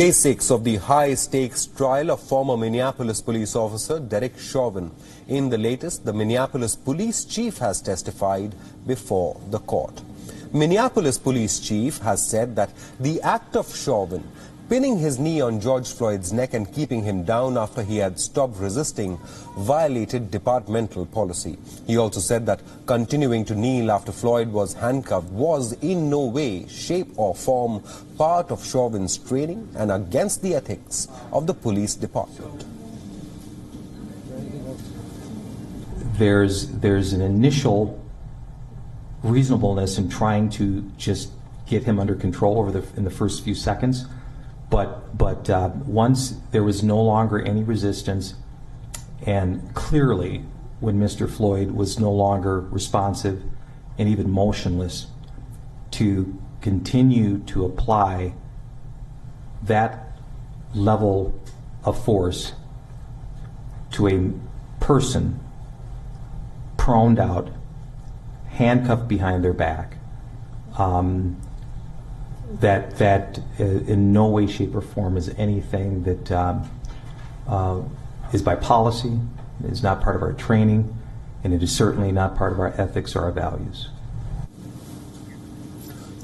Day 6 of the high-stakes trial of former Minneapolis police officer Derek Chauvin. In the latest, the Minneapolis police chief has testified before the court. Minneapolis police chief has said that the act of Chauvin, pinning his knee on George Floyd's neck and keeping him down after he had stopped resisting, violated departmental policy. He also said that continuing to kneel after Floyd was handcuffed was in no way, shape or form part of Chauvin's training and against the ethics of the police department. There's an initial reasonableness in trying to just get him under control in the first few seconds. But once there was no longer any resistance, and clearly when Mr. Floyd was no longer responsive and even motionless, to continue to apply that level of force to a person proned out, handcuffed behind their back, that in no way, shape, or form is anything that is by policy, is not part of our training, and it is certainly not part of our ethics or our values.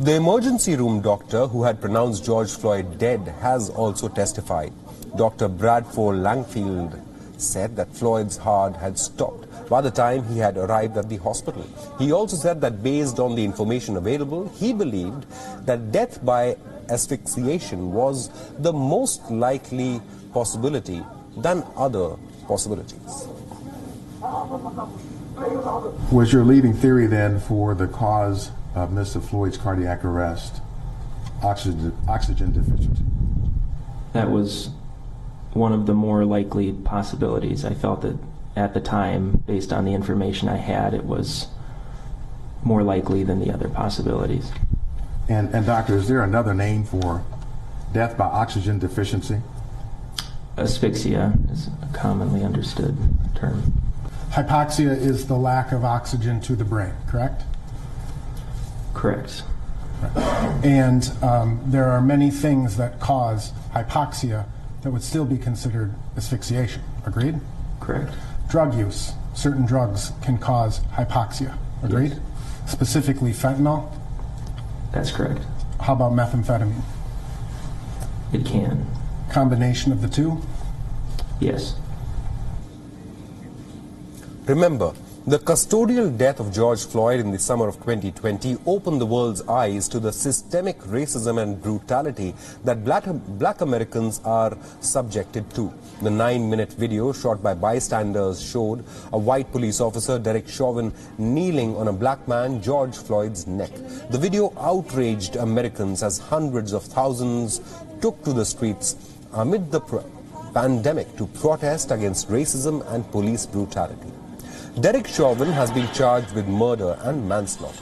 The emergency room doctor who had pronounced George Floyd dead has also testified. Dr. Bradford Langfield said that Floyd's heart had stopped by the time he had arrived at the hospital. He also said that based on the information available, he believed that death by asphyxiation was the most likely possibility than other possibilities. Was your leading theory then for the cause of Mr. Floyd's cardiac arrest oxygen deficiency? That was one of the more likely possibilities. I felt that at the time, based on the information I had, it was more likely than the other possibilities. And doctor, is there another name for death by oxygen deficiency? Asphyxia is a commonly understood term. Hypoxia is the lack of oxygen to the brain, correct? Correct. And there are many things that cause hypoxia that would still be considered asphyxiation. Agreed? Correct. Drug use. Certain drugs can cause hypoxia. Agreed? Yes. Specifically fentanyl? That's correct. How about methamphetamine? It can. Combination of the two? Yes. Remember, the custodial death of George Floyd in the summer of 2020 opened the world's eyes to the systemic racism and brutality that black Americans are subjected to. The 9-minute video shot by bystanders showed a white police officer, Derek Chauvin, kneeling on a black man, George Floyd's neck. The video outraged Americans as hundreds of thousands took to the streets amid the pandemic to protest against racism and police brutality. Derek Chauvin has been charged with murder and manslaughter.